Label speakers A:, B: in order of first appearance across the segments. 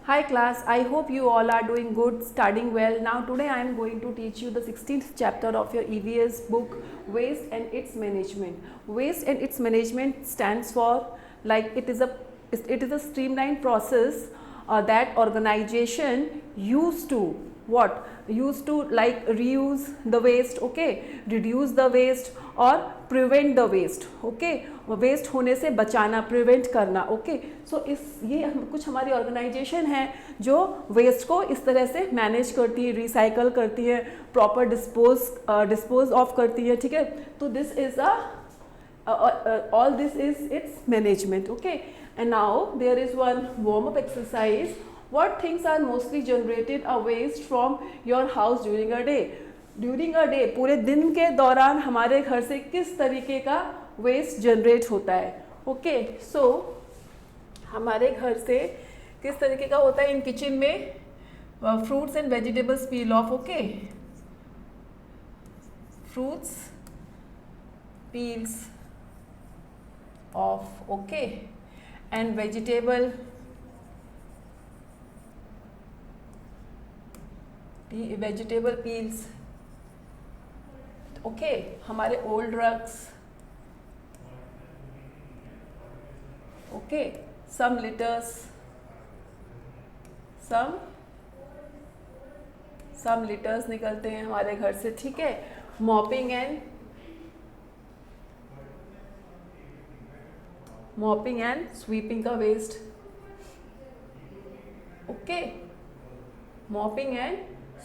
A: Hi class, I hope you all are doing good, studying well. Now today I am going to teach you the 16th chapter of your EVS book, Waste and its Management. Waste and its management stands for, like, it is a streamlined process that organization used to like reuse the waste, okay, reduce the waste और prevent the waste, okay, waste होने से बचाना, prevent करना, okay. सो ये कुछ हमारी organisation है जो वेस्ट को इस तरह से मैनेज करती है, रिसाइकल करती है, प्रॉपर डिस्पोज ऑफ करती है, ठीक है। तो this is all this is its management, okay। And now there is one warm up exercise. What things are mostly generated a waste from your house during a day? During a day, पूरे दिन के दौरान हमारे घर से किस तरीके का वेस्ट जनरेट होता है, ओके। सो हमारे घर से किस तरीके का होता है, इन किचन में fruits and vegetables peel off, okay, fruits peels off, okay, and vegetable peels, okay. हमारे old drugs, okay, some litters निकलते हैं हमारे घर से, ठीक है। मॉपिंग एंड स्वीपिंग का waste, okay, mopping and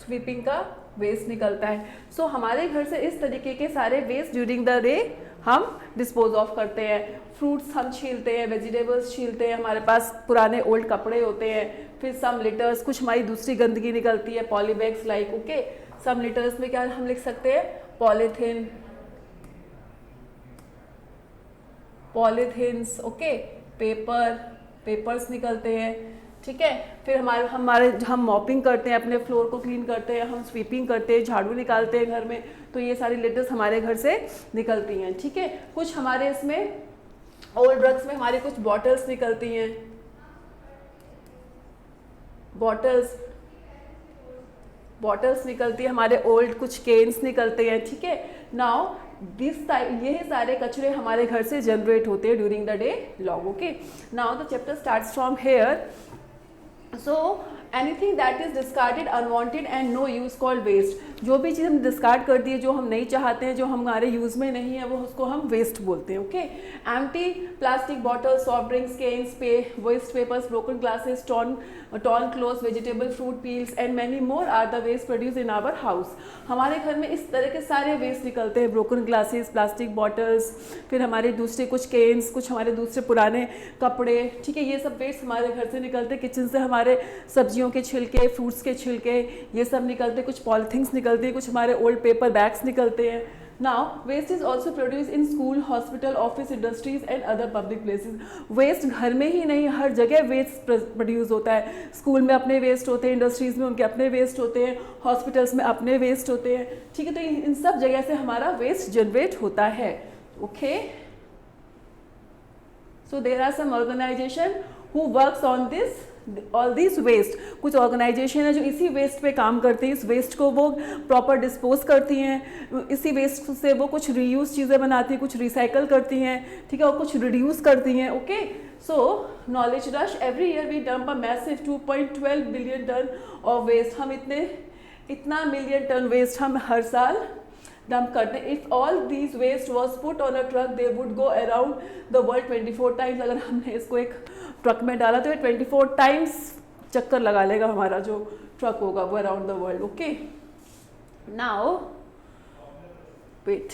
A: sweeping का वेस्ट निकलता है। सो हमारे घर से इस तरीके के सारे वेस्ट ड्यूरिंग द डे हम डिस्पोज ऑफ करते हैं। फ्रूट्स हम छीलते हैं, वेजिटेबल्स छीलते हैं, हमारे पास पुराने ओल्ड कपड़े होते हैं, फिर सम लिटर्स, कुछ हमारी दूसरी गंदगी निकलती है, polybags like, okay. Some litres में क्या हम लिख सकते हैं, पॉलीथिन्स, ओके, पेपर्स निकलते हैं, ठीक है। फिर हम मॉपिंग करते हैं, अपने फ्लोर को क्लीन करते हैं, हम स्वीपिंग करते हैं, झाड़ू निकालते हैं घर में, तो ये सारी लेटर्स हमारे घर से निकलती हैं, ठीक है। कुछ हमारे इसमें ओल्ड ड्रग्स में हमारी कुछ बॉटल्स निकलती हैं, बॉटल्स निकलती है, हमारे ओल्ड कुछ केन्स निकलते हैं, ठीक है। नाउ ये सारे कचरे हमारे घर से जनरेट होते हैं during the day long, okay. Now the chapter starts from here. So anything that is discarded unwanted and no use called waste. जो भी चीज़ हम डिस्कार्ड कर दिए, जो हम नहीं चाहते हैं, जो हमारे यूज में नहीं है, वो उसको हम वेस्ट बोलते हैं, okay. Empty plastic bottle, soft drinks cans, waste papers, broken glasses, torn clothes, vegetable fruit peels and many more are the waste produce in our house. हमारे घर में इस तरह के सारे वेस्ट निकलते हैं, ब्रोकन ग्लासेस, प्लास्टिक बॉटल्स, फिर हमारे दूसरे कुछ केन्स, कुछ हमारे दूसरे पुराने कपड़े, ठीक है। ये सब वेस्ट हमारे घर से निकलते हैं। किचन से हमारे सब्जियों के छिलके, फ्रूट्स के छिलके, ये सब निकलते हैं। कुछ पॉलिथिंग्स निकलती है, कुछ हमारे ओल्ड पेपर बैग्स निकलते हैं। Now waste is also produce in school, hospital, office, industries and other public places. Waste घर में ही नहीं, हर जगह वेस्ट प्रोड्यूस होता है। स्कूल में अपने वेस्ट होते हैं, इंडस्ट्रीज में उनके अपने वेस्ट होते हैं, हॉस्पिटल्स में अपने वेस्ट होते हैं, ठीक है। तो इन सब जगह से हमारा वेस्ट जनरेट होता है, okay. So there are some organization who works on this all this waste. कुछ ऑर्गेनाइजेशन है जो इसी वेस्ट पे काम करती है, इस वेस्ट को वो प्रॉपर डिस्पोज करती हैं, इसी वेस्ट से वो कुछ रीयूज चीज़ें बनाती हैं, कुछ रिसाइकल करती हैं, ठीक है, और कुछ रिड्यूस करती हैं, okay. So knowledge rush, every year we dump a massive 2.12 billion ton of waste. हम इतना मिलियन टन वेस्ट हम हर साल डंप करते हैं। If all these waste was put on a truck they would go around the world 24 times. अगर हमने इसको एक ट्रक में डाला तो ये 24 टाइम्स चक्कर लगा लेगा, हमारा जो ट्रक होगा वो around the world, okay. Now wait,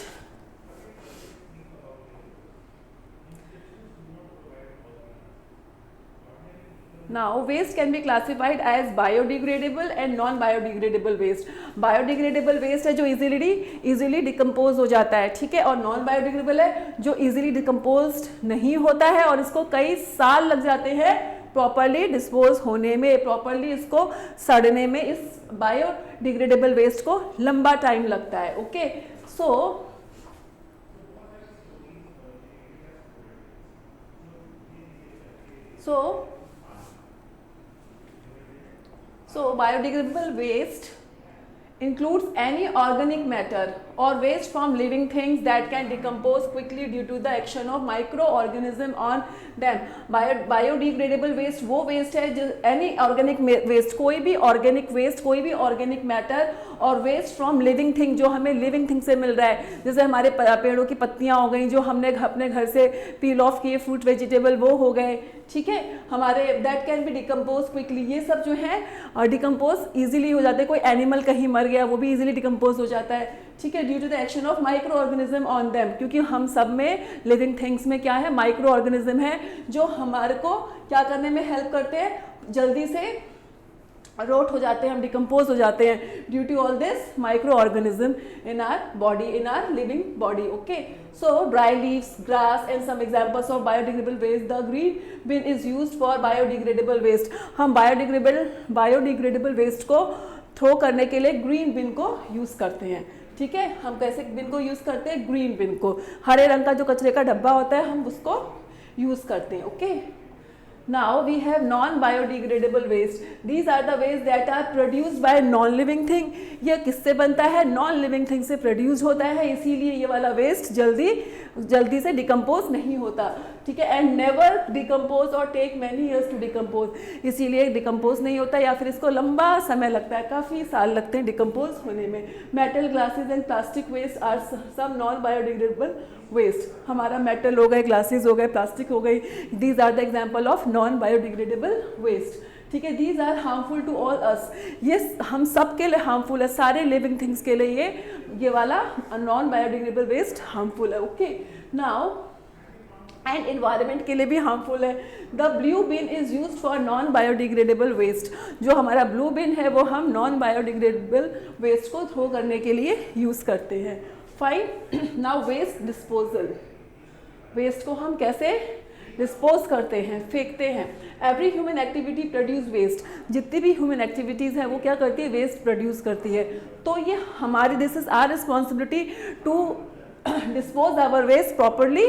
A: Now waste can be classified as biodegradable and non-biodegradable waste. Biodegradable waste है जो easily डिकम्पोज हो जाता है, ठीक है, और नॉन बायोडिग्रेडेबल है जो easily डिकम्पोज नहीं होता है और इसको कई साल लग जाते हैं प्रॉपरली डिस्पोज होने में, प्रॉपरली इसको सड़ने में। इस बायोडिग्रेडेबल वेस्ट को लंबा टाइम लगता है, okay. So So biodegradable waste includes any organic matter or waste from living things that can decompose quickly due to the action of microorganism on them. Biodegradable waste वो waste है जो any organic waste, कोई भी organic waste, कोई भी organic matter और waste from living thing जो हमें living thing से मिल रहा है, जैसे हमारे पेड़ों की पत्तियाँ हो गई जो हमने अपने घर से peel off किए, fruit vegetable वो हो गए, ठीक है, हमारे that can be decompose quickly, ये सब जो है डिकम्पोज ईजिली हो जाते हैं. कोई एनिमल कहीं मर गया वो भी ईजिली डिकम्पोज हो जाता है, ठीक है, due to the action of micro organism on them, क्योंकि हम सब में लिविंग थिंग्स में क्या है, माइक्रो ऑर्गेनिज्म है जो हमारे को क्या करने में हेल्प करते हैं, जल्दी से रोट हो जाते हैं, हम डिकम्पोज हो जाते हैं due to all this micro organism in our body, in our living body. Okay, so dry leaves, grass and some examples of biodegradable waste. The green bin is used for biodegradable waste. हम biodegradable waste को throw करने के लिए green बिन को use करते हैं, ठीक है. हम कैसे बिन को यूज़ करते हैं, ग्रीन बिन को, हरे रंग का जो कचरे का डब्बा होता है हम उसको यूज़ करते हैं. Okay, now we have non-biodegradable waste. These are the waste that are produced by non-living thing. ये किससे बनता है, non-living thing से प्रोड्यूस होता है, इसीलिए ये वाला वेस्ट जल्दी से डिकम्पोज नहीं होता, ठीक है. एंड नेवर डिकम्पोज और take many years to decompose, इसीलिए डिकम्पोज नहीं होता या फिर इसको लंबा समय लगता है, काफ़ी साल लगते हैं डिकम्पोज होने में. Metal, glasses and plastic waste are some non biodegradable waste. हमारा मेटल हो गए, ग्लासेस हो गए, प्लास्टिक हो गई, these are the example of non biodegradable waste, ठीक है. These are harmful to all us, ये हम सब के लिए हार्मफुल है, सारे लिविंग थिंग्स के लिए ये वाला नॉन बायोडिग्रेडेबल वेस्ट हार्मफुल है. ओके, नाउ एंड इन्वायरमेंट के लिए भी हार्मफुल है. The blue bin is use for non biodegradable waste. जो हमारा ब्लू बिन है वो हम नॉन बायोडिग्रेडेबल वेस्ट को थ्रो करने के लिए यूज़ करते हैं. Fine, now waste disposal. Waste को हम कैसे डिस्पोज करते हैं, फेंकते हैं. Every human activity produce waste. जितनी भी ह्यूमन एक्टिविटीज़ हैं वो क्या करती है, वेस्ट प्रोड्यूस करती है. तो ये हमारी, this is our responsibility to dispose our waste properly.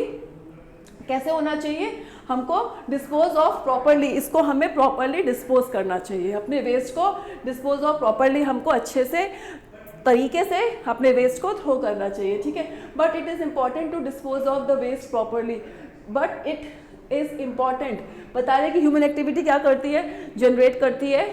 A: कैसे होना चाहिए, हमको डिस्पोज ऑफ प्रॉपरली, इसको हमें प्रॉपरली डिस्पोज करना चाहिए. अपने वेस्ट को डिस्पोज ऑफ प्रॉपरली हमको अच्छे से तरीके से अपने वेस्ट को थ्रो करना चाहिए, ठीक है. But it is important to dispose of the waste properly. But it is important, बता रहे कि ह्यूमन एक्टिविटी क्या करती है, जनरेट करती है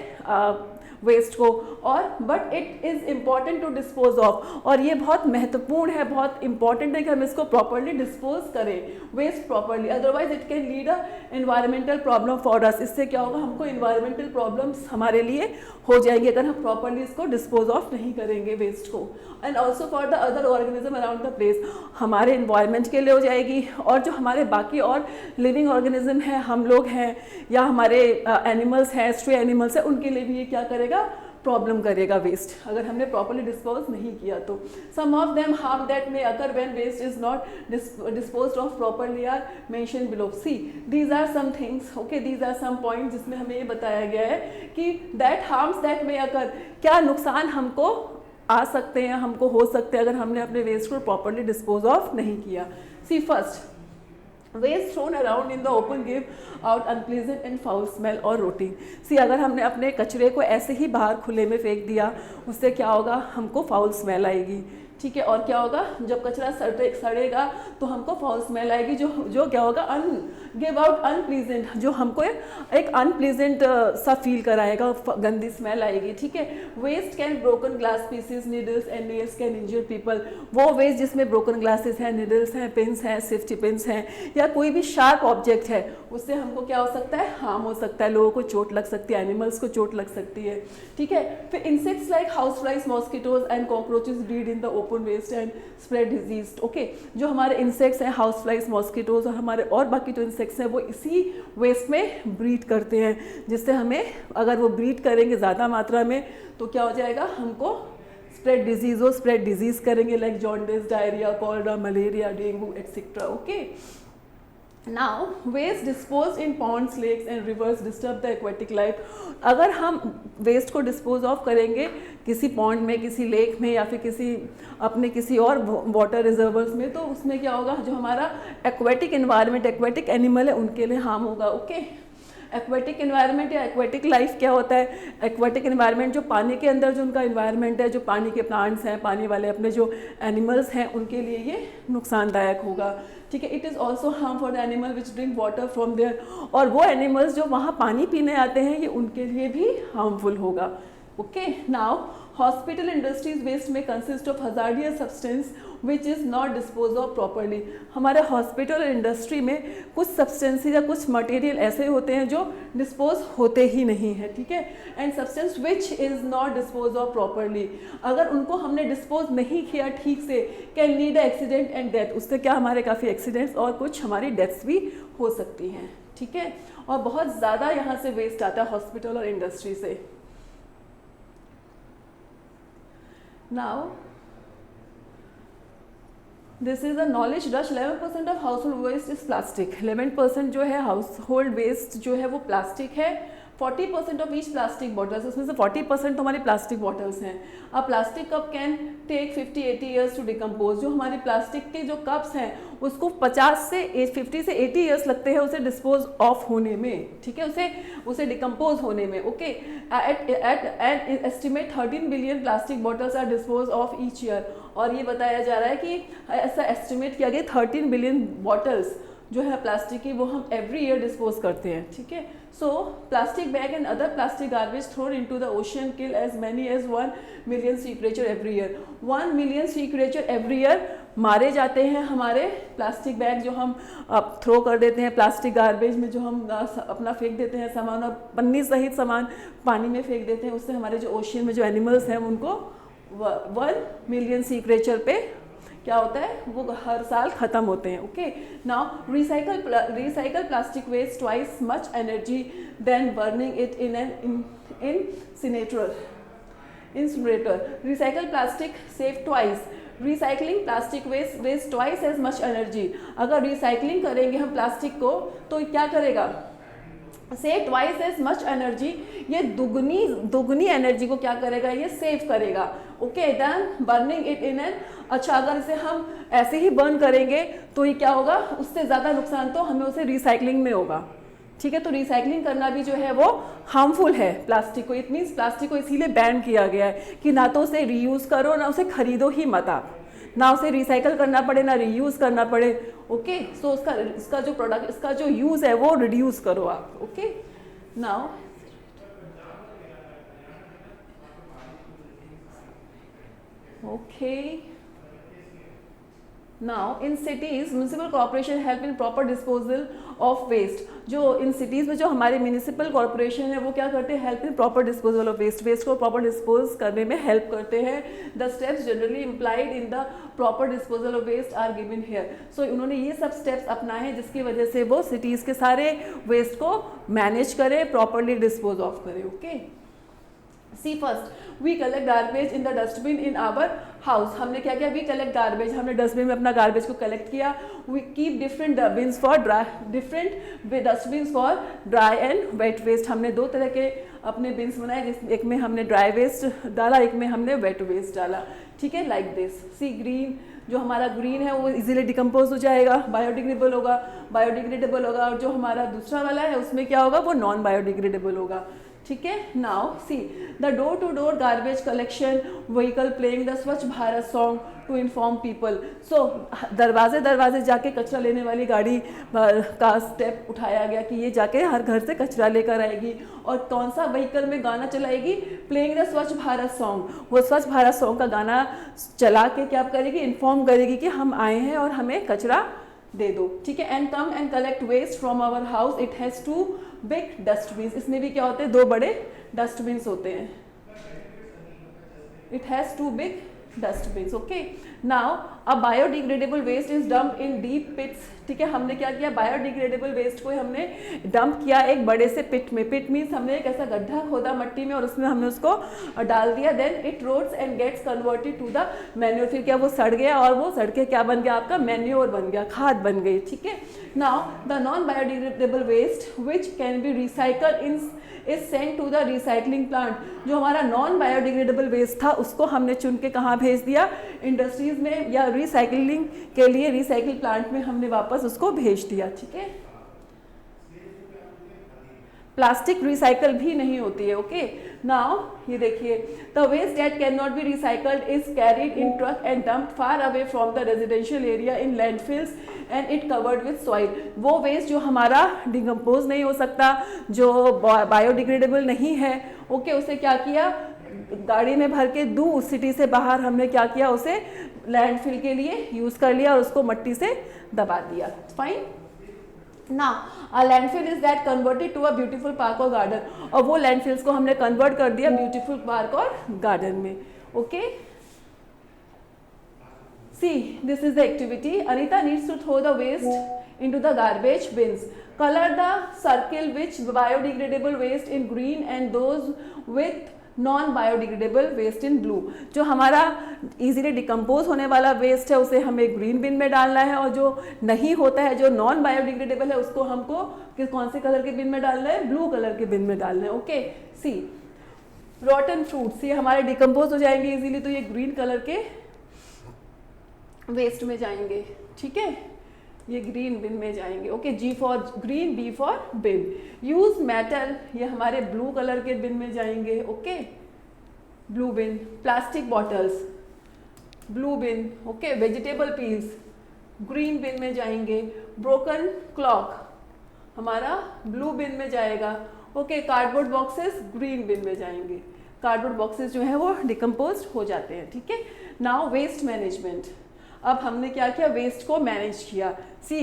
A: वेस्ट को, और but it is important to dispose of, और ये बहुत महत्वपूर्ण है, बहुत इंपॉर्टेंट है कि हम इसको प्रॉपरली डिस्पोज करें waste properly. Otherwise it can lead a environmental problem for us. इससे क्या होगा, हमको एनवायरमेंटल प्रॉब्लम्स हमारे लिए हो जाएंगे अगर हम प्रॉपरली इसको डिस्पोज ऑफ नहीं करेंगे वेस्ट को. And also for the other organism around the place, हमारे इन्वायरमेंट के लिए हो जाएगी, और जो हमारे बाकी और लिविंग ऑर्गेनिज्म हैं, हम लोग हैं या हमारे एनिमल्स हैं, स्ट्रे एनिमल्स हैं, उनके लिए भी ये क्या करेगा, प्रॉब्लम करेगा वेस्ट, अगर हमने प्रॉपरली डिस्पोज नहीं किया तो. Some of them harm that may occur when waste is not disposed of properly are mention below. See these are some things, okay, these are some points जिसमें हमें ये बताया गया है कि that harms that may occur, क्या नुकसान हमको आ सकते हैं, हमको हो सकते हैं अगर हमने अपने वेस्ट को प्रॉपरली डिस्पोज ऑफ नहीं किया. See first, waste thrown around in the open give out unpleasant and foul smell और रोटिंग. सी अगर हमने अपने कचरे को ऐसे ही बाहर खुले में फेंक दिया, उससे क्या होगा, हमको फाउल स्मेल आएगी, ठीक है. और क्या होगा, जब कचरा सड़ेगा तो हमको फाउल स्मेल आएगी, जो क्या होगा, गिव आउट अनप्लीजेंट, जो हमको एक अनप्लीजेंट सा फील कराएगा, गंदी स्मेल आएगी, ठीक है. Waste can broken glass pieces, needles and nails can injure people. वो वेस्ट जिसमें ब्रोकन ग्लासेस हैं, नीडल्स हैं, पिन्स हैं, सेफ्टी पिन्स हैं, या कोई भी शार्प ऑब्जेक्ट है, उससे हमको क्या हो सकता है, हार्म हो सकता है, लोगों को चोट लग सकती है, एनिमल्स को चोट लग सकती है, ठीक है. फिर insects like house flies, mosquitoes and cockroaches breed in the open waste and spread disease. Okay, जो हमारे इंसेक्ट्स हैं, हाउस फ्लाइज, मॉस्किटोज और हमारे और बाकी जो इंसेक्ट्स हैं, वो इसी वेस्ट में ब्रीड करते हैं, जिससे हमें, अगर वो ब्रीड करेंगे ज़्यादा मात्रा में तो क्या हो जाएगा, हमको स्प्रेड डिजीज़ करेंगे, like jaundice, diarrhoea, cholera, malaria, dengue etcetera. Okay, now waste dispose in ponds, lakes and rivers disturb the aquatic life. अगर हम वेस्ट को डिस्पोज ऑफ करेंगे किसी पॉन्ड में, किसी लेक में, या फिर किसी और वाटर रिजर्वर्स में, तो उसमें क्या होगा, जो हमारा एक्वेटिक एनवायरनमेंट, एक्वेटिक एनिमल है, उनके लिए हार्म होगा. ओके, एक्वेटिक एनवायरनमेंट या एक्वेटिक लाइफ क्या होता है? एक्वेटिक एनवायरनमेंट जो पानी के अंदर जो उनका एनवायरनमेंट है, जो पानी के प्लांट्स हैं, पानी वाले अपने जो एनिमल्स हैं, उनके लिए ये नुकसानदायक होगा, ठीक है। It is also harm for the animal which drink water from there, और वो एनिमल्स जो वहाँ पानी पीने आते हैं ये उनके लिए भी हार्मफुल होगा। Okay, now hospital industries waste में consist of hazardous substance which is not dispose of properly. हमारे हॉस्पिटल इंडस्ट्री में कुछ सब्सटेंसेज या कुछ मटेरियल ऐसे होते हैं जो डिस्पोज होते ही नहीं है, ठीक है। And substance which is not dispose of properly, अगर उनको हमने डिस्पोज नहीं किया ठीक से, can lead accident and death, उससे क्या हमारे काफ़ी एक्सीडेंट्स और कुछ हमारी डेथ्स भी हो सकती हैं, ठीक है। और बहुत ज़्यादा यहाँ से वेस्ट आता है हॉस्पिटल और इंडस्ट्री से। Now this is a knowledge rush, 11% of household waste is plastic. 11% जो है हाउस होल्ड वेस्ट जो है वो प्लास्टिक है। 40% ऑफ ईच प्लास्टिक बॉटल्स, उसमें से 40% तो हमारी प्लास्टिक बॉटल्स हैं। अब plastic cup can take 50-80 years to decompose. जो हमारी प्लास्टिक के जो कप्स हैं उसको 50 से 80 ईयर्स लगते हैं उसे डिस्पोज ऑफ होने में, ठीक है, उसे डिकम्पोज होने में। Okay, at estimate 13 billion plastic bottles are dispose of each year, और ये बताया जा रहा है कि ऐसा एस्टिमेट किया गया 13 बिलियन बॉटल्स जो है प्लास्टिक की वो हम एवरी ईयर डिस्पोज करते हैं, ठीक है। So plastic bag and other plastic garbage thrown into the ocean kill as many as 1 million sea creature every year. 1 million sea creature every year मारे जाते हैं हमारे प्लास्टिक बैग जो हम थ्रो कर देते हैं, प्लास्टिक गार्बेज में जो हम अपना फेंक देते हैं सामान, और पन्नी सहित सामान पानी में फेंक देते हैं, उससे हमारे जो ओशन में जो एनिमल्स हैं उनको 1 मिलियन सी क्रिएचर पे क्या होता है वो हर साल ख़त्म होते हैं। Okay, now recycle plastic waste twice much energy than burning it in an incinerator. Recycle plastic save twice, recycling plastic waste twice as much energy. अगर रिसाइकलिंग करेंगे हम प्लास्टिक को तो क्या करेगा, save twice as much energy, ये दुगनी energy को क्या करेगा, ये सेव करेगा। Okay, then burning it in an, अच्छा अगर इसे हम ऐसे ही बर्न करेंगे तो ये क्या होगा, उससे ज़्यादा नुकसान तो हमें उसे रिसाइकलिंग में होगा, ठीक है। तो रिसाइकलिंग करना भी जो है वो हार्मफुल है प्लास्टिक को। इट मीन्स प्लास्टिक को इसीलिए बैन किया गया है कि ना तो उसे रीयूज़ करो ना उसे खरीदो ही मत आप, ना उसे रिसाइकल करना पड़े ना रीयूज़ करना पड़े। ओके, सो इसका जो प्रोडक्ट, इसका जो यूज़ है वो रिड्यूस करो आप। Okay, now now in cities municipal corporation help in proper disposal of waste. जो इन सिटीज़ में जो हमारे म्यूनिसिपल कॉर्पोरेशन है वो क्या करते हैं, help in proper disposal of waste को प्रॉपर डिस्पोज करने में हेल्प करते हैं। The steps generally implied in the proper disposal of waste are given here. So उन्होंने ये सब स्टेप्स अपनाए हैं जिसकी वजह से वो सिटीज़ के सारे वेस्ट को मैनेज करें, प्रॉपरली डिस्पोज ऑफ करें। Okay, see first we collect garbage in the dustbin in our house. हमने क्या किया, वी कलेक्ट गार्बेज, हमने डस्टबिन में अपना गार्बेज को कलेक्ट किया। We keep different bins for dry, different dustbins for dry and wet waste. हमने 2 तरह के अपने बिन्स बनाए, जिस एक में हमने ड्राई वेस्ट डाला, एक में हमने वेट वेस्ट डाला, ठीक है, लाइक दिस। सी ग्रीन, जो हमारा ग्रीन है वो इजीली डिकम्पोज हो जाएगा, बायोडिग्रेडेबल होगा, और जो हमारा दूसरा वाला है उसमें क्या होगा, वो नॉन बायोडिग्रेडेबल होगा, ठीक है। Now see the door to door garbage collection vehicle playing the Swachh Bharat song to inform people. So दरवाजे जाके कचरा लेने वाली गाड़ी का स्टेप उठाया गया कि ये जाके हर घर से कचरा लेकर आएगी, और कौन सा व्हीकल में गाना चलाएगी, playing the Swachh Bharat song. वो स्वच्छ भारत सॉन्ग का गाना चला के क्या करेगी, इन्फॉर्म करेगी कि हम आए हैं और हमें कचरा दे दो, ठीक है। And come and collect waste from our house, it has 2 big dustbins. इसमें भी क्या होते हैं, 2 बड़े डस्टबिन्स होते हैं। It has 2 big dustbins. Okay, now a biodegradable waste is dump in deep pits, ठीक है। हमने क्या किया, बायोडिग्रेडेबल वेस्ट को हमने डंप किया एक बड़े से पिट में। पिट मीन्स हमने एक ऐसा गड्ढा खोदा मट्टी में और उसमें हमने उसको डाल दिया। Then it rots and gets converted to the manure. फिर क्या वो सड़ गया और वो सड़ के क्या बन गया, आपका मैन्योर बन गया, खाद बन गई, ठीक है। Now the non biodegradable waste which can be recycle is sent to the recycling plant. जो हमारा नॉन बायोडिग्रेडेबल वेस्ट था उसको हमने चुन के कहाँ भेज दिया, इंडस्ट्रीज में या रिसाइकलिंग के लिए रिसाइकिल प्लांट में हमने वापस उसको भेज दिया, ठीक है। प्लास्टिक रिसाइकल भी नहीं होती है। ओके, नाउ ये देखिए, the waste that can not be recycled is carried in truck and dumped far away from the residential area in landfills and it covered with soil. वो वेस्ट जो हमारा डिकम्पोज नहीं हो सकता, जो बायोडिग्रेडेबल नहीं है, ओके, उसे क्या किया, गाड़ी में भर के दूर सिटी से बाहर हमने क्या किया, उसे लैंडफिल के लिए यूज कर लिया और उसको मट्टी से दबा दिया। फाइन। ना a landfill is that converted to a beautiful park और गार्डन, और वो लैंडफिल्स को हमने कन्वर्ट कर दिया ब्यूटीफुल पार्क और गार्डन में। Okay, see this is the activity. Anita needs to throw the waste into the garbage bins. Colour the circle which biodegradable waste in green and those with non biodegradable waste in blue. जो हमारा easily decompose होने वाला waste है उसे हमें green bin में डालना है, और जो नहीं होता है, जो नॉन बायोडिग्रेडेबल है, उसको हमको कौन से कलर के बिन में डालना है, ब्लू कलर के बिन में डालना है। ओके, सी रॉटन फ्रूट्स, ये हमारे डिकम्पोज हो जाएंगे इजीली, तो ये ग्रीन कलर के वेस्ट में जाएंगे। ठीक है, ये ग्रीन बिन में जाएंगे। Okay, G for green, B for bin. Use metal, ये हमारे ब्लू कलर के बिन में जाएंगे। Okay, blue bin. Plastic bottles, blue bin. Okay, vegetable peels, green bin में जाएंगे। ब्रोकन क्लॉक हमारा ब्लू बिन में जाएगा। Okay, cardboard boxes green bin में जाएंगे। कार्डबोर्ड बॉक्सेस जो है वो डिकम्पोज हो जाते हैं। ठीक है, नाउ वेस्ट मैनेजमेंट। अब हमने क्या किया, वेस्ट को मैनेज किया। सी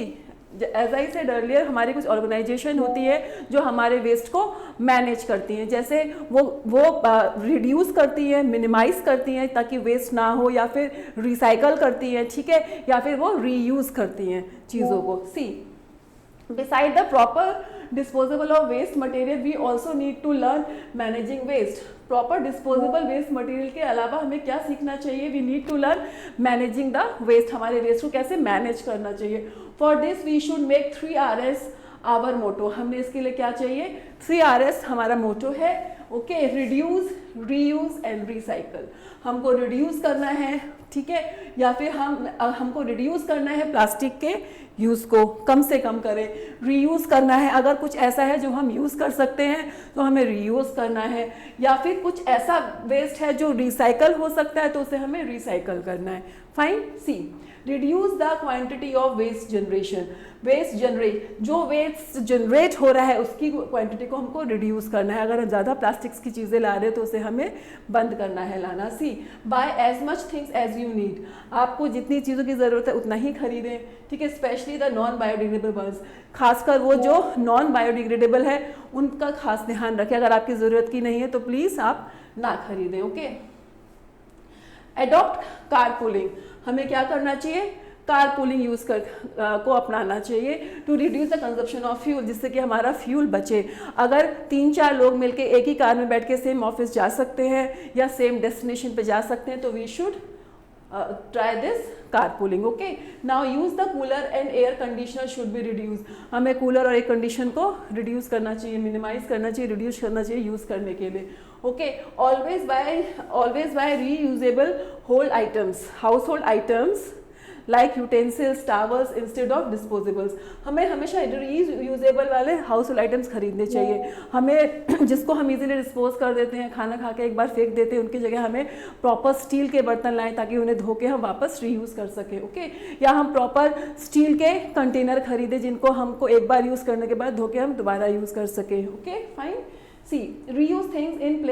A: एज आई सेड अर्लियर, हमारी कुछ ऑर्गेनाइजेशन होती है जो हमारे वेस्ट को मैनेज करती हैं, जैसे वो रिड्यूस करती हैं, मिनिमाइज करती हैं ताकि वेस्ट ना हो, या फिर रिसाइकल करती हैं, ठीक है, या फिर वो रीयूज करती हैं चीज़ों को। सी beside the proper disposal of waste material we also need to learn managing waste. Proper disposable waste material के अलावा हमें क्या सीखना चाहिए, we need to learn managing the waste, हमारे वेस्ट को कैसे मैनेज करना चाहिए। For this we should make 3Rs our motto. हमने इसके लिए क्या चाहिए, 3Rs हमारा मोटो है। Okay, reduce, reuse and recycle. हमको रिड्यूस करना है, ठीक है, या फिर हमको रिड्यूस करना है प्लास्टिक के यूज़ को कम से कम करें। रीयूज़ करना है, अगर कुछ ऐसा है जो हम यूज़ कर सकते हैं तो हमें रीयूज़ करना है, या फिर कुछ ऐसा वेस्ट है जो रिसाइकल हो सकता है तो उसे हमें रिसाइकल करना है। Fine. See reduce the quantity of waste generation. Waste generate, जो वेस्ट जनरेट हो रहा है उसकी क्वांटिटी को हमको रिड्यूस करना है। अगर हम ज़्यादा प्लास्टिक्स की चीज़ें ला रहे हैं तो उसे हमें बंद करना है लाना। See buy as much things as you need. आपको जितनी चीज़ों की ज़रूरत है उतना ही खरीदें, ठीक है, specially the non biodegradable ones. खासकर वो जो नॉन बायोडिग्रेडेबल है उनका खास ध्यान रखें। अगर आपकी ज़रूरत की नहीं है तो प्लीज़ आप ना खरीदें। Okay, adopt carpooling. हमें क्या करना चाहिए, कारपूलिंग यूज़ को अपनाना चाहिए to reduce the consumption of fuel, जिससे कि हमारा फ्यूल बचे। अगर 3-4 लोग मिलके एक ही कार में बैठ के सेम ऑफिस जा सकते हैं या सेम डेस्टिनेशन पे जा सकते हैं तो we should try this carpooling. Okay, now use the cooler and air conditioner should be reduce. हमें कूलर और एयर कंडीशन को रिड्यूस करना चाहिए, मिनिमाइज करना चाहिए, रिड्यूस करना चाहिए यूज़ करने के लिए। Okay, always buy reusable hold items, household items like utensils, towels instead of disposables. हमें हमेशा रीयूजेबल वाले हाउस होल्ड आइटम्स खरीदने चाहिए। हमें जिसको हम इजीली डिस्पोज कर देते हैं, खाना खा के एक बार फेंक देते हैं, उनकी जगह हमें प्रॉपर स्टील के बर्तन लाएं ताकि उन्हें धो के हम वापस रीयूज़ कर सकें। ओके, या हम प्रॉपर स्टील के कंटेनर खरीदें जिनको हमको एक बार यूज़ करने के बाद धो के हम दोबारा यूज़ कर सकें। Okay, fine. See reuse things in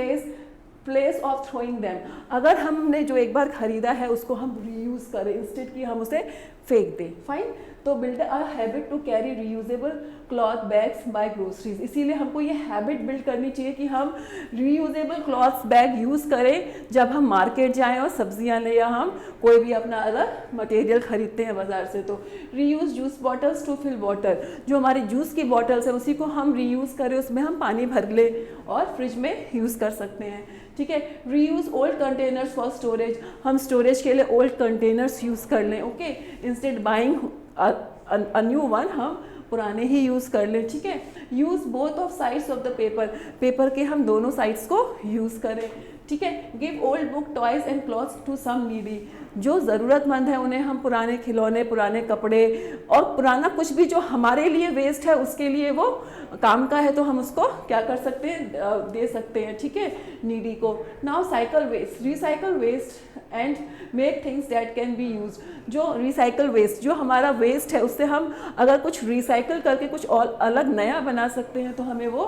A: place of throwing them. अगर हमने जो एक बार खरीदा है उसको हम रीयूज़ करें इंस्टेड कि हम उसे फेंक दें। फाइन। तो build a habit to carry reusable cloth bags buy groceries. इसीलिए हमको ये हैबिट बिल्ड करनी चाहिए कि हम रीयूजेबल क्लॉथ बैग यूज़ करें जब हम मार्केट जाएं और सब्जियां लें या हम कोई भी अपना अलग मटेरियल खरीदते हैं बाज़ार से। तो reuse juice bottles to fill water. जो हमारी जूस की बॉटल्स है उसी को हम रीयूज़ करें, उसमें हम पानी भर लें और फ्रिज में यूज़ कर सकते हैं। ठीक है, reuse old containers for storage. हम स्टोरेज के लिए ओल्ड कंटेनर्स यूज़ कर लें। Okay, instead buying a new one, हम पुराने ही यूज़ कर लें। ठीक है, use both of sides of the paper. Paper के हम दोनों साइड्स को यूज़ करें। ठीक है। Give old book, toys and clothes to some needy, जो ज़रूरतमंद है उन्हें हम पुराने खिलौने, पुराने कपड़े और पुराना कुछ भी जो हमारे लिए वेस्ट है उसके लिए वो काम का है तो हम उसको क्या कर सकते हैं, दे सकते हैं, ठीक है, नीडी को। Now cycle waste, recycle waste and make things that can be use, जो रिसाइकल वेस्ट, जो हमारा वेस्ट है उससे हम अगर कुछ रिसाइकल करके कुछ और अलग नया बना सकते हैं तो हमें वो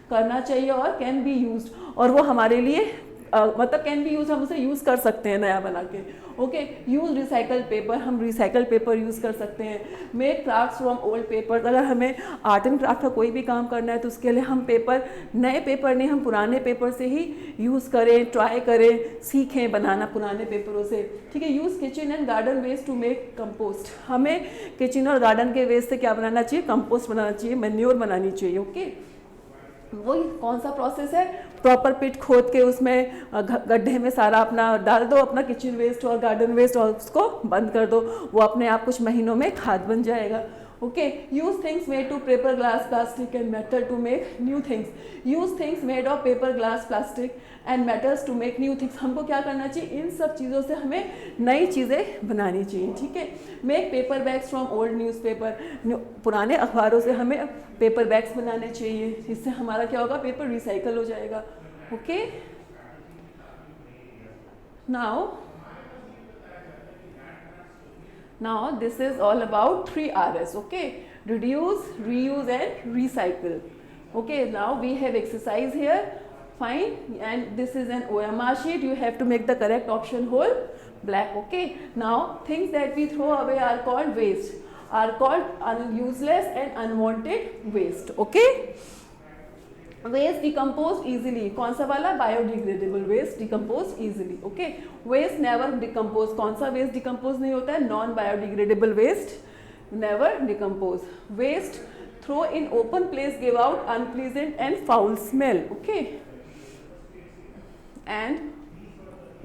A: करना चाहिए। और कैन बी यूज, और वो हमारे लिए मतलब कैन बी यूज, हम उसे यूज़ कर सकते हैं नया बना के। ओके, यूज रिसाइकल पेपर, हम रिसाइकल पेपर यूज़ कर सकते हैं। Make crafts from old paper, अगर हमें आर्ट एंड क्राफ्ट का कोई भी काम करना है तो उसके लिए हम पेपर, नए पेपर नहीं, हम पुराने पेपर से ही यूज़ करें, ट्राई करें, सीखें बनाना पुराने पेपरों से, ठीक है। Use kitchen and garden waste to make compost, हमें किचन और गार्डन के वेस्ट से क्या बनाना चाहिए, कंपोस्ट बनाना चाहिए, मैन्योर बनानी चाहिए। ओके, वही कौन सा प्रोसेस है, प्रॉपर पिट खोद के उसमें गड्ढे में सारा अपना डाल दो अपना किचन वेस्ट और गार्डन वेस्ट और उसको बंद कर दो, वो अपने आप कुछ महीनों में खाद बन जाएगा। Okay, use things made to paper, glass, plastic and metal to make new things, use things made of paper, glass, plastic and metals to make new things, हमको क्या करना चाहिए, इन सब चीज़ों से हमें नई चीज़ें बनानी चाहिए, ठीक है। Make paper bags from old newspaper, पुराने अखबारों से हमें पेपर बैग्स बनाने चाहिए, इससे हमारा क्या होगा, पेपर रिसाइकल हो जाएगा। Okay, now this is all about 3 R's. Okay, reduce, reuse and recycle. Okay, now we have exercise here, fine, and this is an OMR sheet, you have to make the correct option whole black. Okay, now things that we throw away are called waste, are called useless and unwanted waste. Okay, waste decompose easily, कौन सा वाला, biodegradable waste decompose easily. Okay, waste never decompose, कौन सा waste decompose नहीं होता है, non biodegradable waste never decompose. Waste throw in open place give out unpleasant and foul smell. Okay, and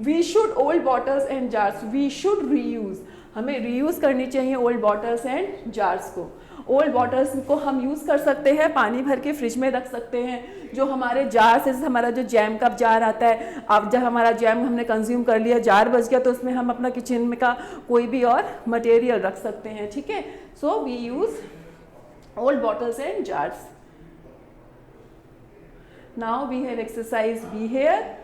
A: we should old bottles and jars, we should reuse, हमें reuse करनी चाहिए old bottles and jars को। Old bottles को हम use कर सकते हैं, पानी भर के फ्रिज में रख सकते हैं। जो हमारे जार से, हमारा जो जैम का जार आता है, अब जब हमारा जैम हमने कंज्यूम कर लिया, जार बच गया, तो उसमें हम अपना किचन में का कोई भी और मटेरियल रख सकते हैं, ठीक है। So we use old bottles and jars. Now we have exercise B here,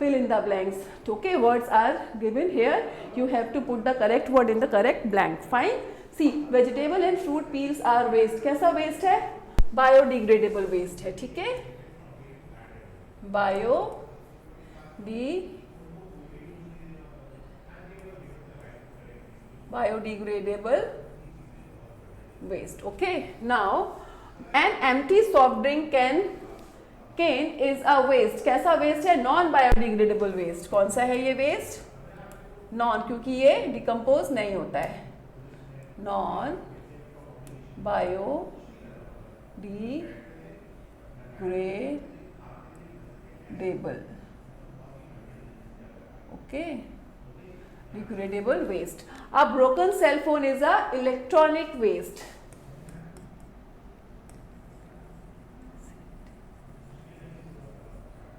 A: fill in the blanks. Okay, words are given here, you have to put the correct word in the correct blank. Fine. See, vegetable and fruit peels are waste. कैसा waste है, biodegradable waste है, ठीक है, biodegradable waste. Okay, now an empty soft drink can is a waste, कैसा waste है, non biodegradable waste. कौन सा है ये वेस्ट, नॉन, क्योंकि ये डिकम्पोज नहीं होता है, non biodegradable. Okay, degradable waste. A broken cell phone is a electronic waste,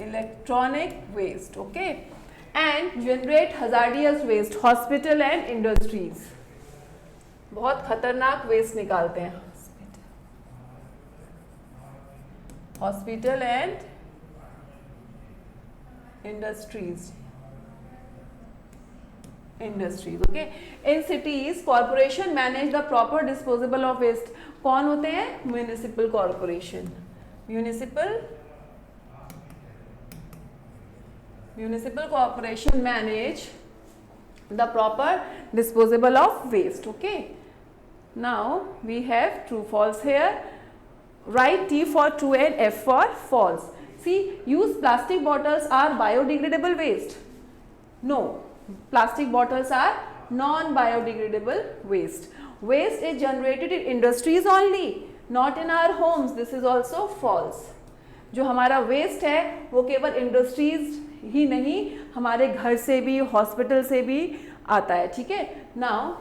A: electronic waste. Okay, and generate hazardous waste, hospital and industries, बहुत खतरनाक वेस्ट निकालते हैं hospital and industries. Okay, in cities corporation manage the proper disposable of waste, कौन होते हैं, municipal corporation, Municipal corporation manage the proper disposable of waste. Okay, now we have true false here, write T for true and F for false. See, use plastic bottles are biodegradable waste, no, plastic bottles are non biodegradable waste. Waste is generated in industries only, not in our homes, this is also false. जो हमारा waste है वो केवल industries ही नहीं, हमारे घर से भी, हॉस्पिटल से भी आता है, ठीक है। Now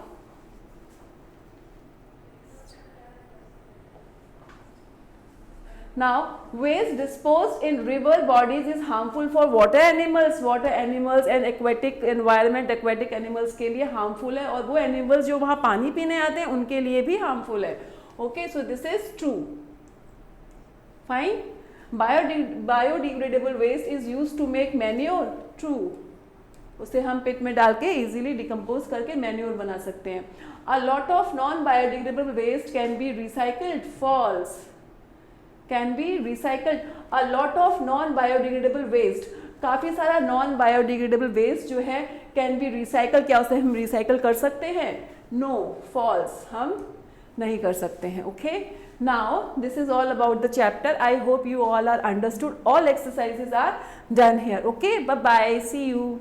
A: Now, waste disposed in river bodies is harmful for water animals and aquatic environment, aquatic animals के लिए harmful है, और वो animals जो वहाँ पानी पीने आते हैं उनके लिए भी harmful है. Okay, so this is true. Fine. Biodegradable waste is used to make manure. True. उसे हम पिट में डाल के इजीली डिकम्पोज करके मैन्योर बना सकते हैं. A lot of non-biodegradable waste can be recycled. False. Can be recycled. A lot of non-biodegradable waste. काफ़ी सारा non-biodegradable waste जो है can be recycled. क्या उसे हम recycle कर सकते हैं? No. False. हम नहीं कर सकते हैं. Okay. Now this is all about the chapter. I hope you all are understood. All exercises are done here. Okay. Bye bye. See you.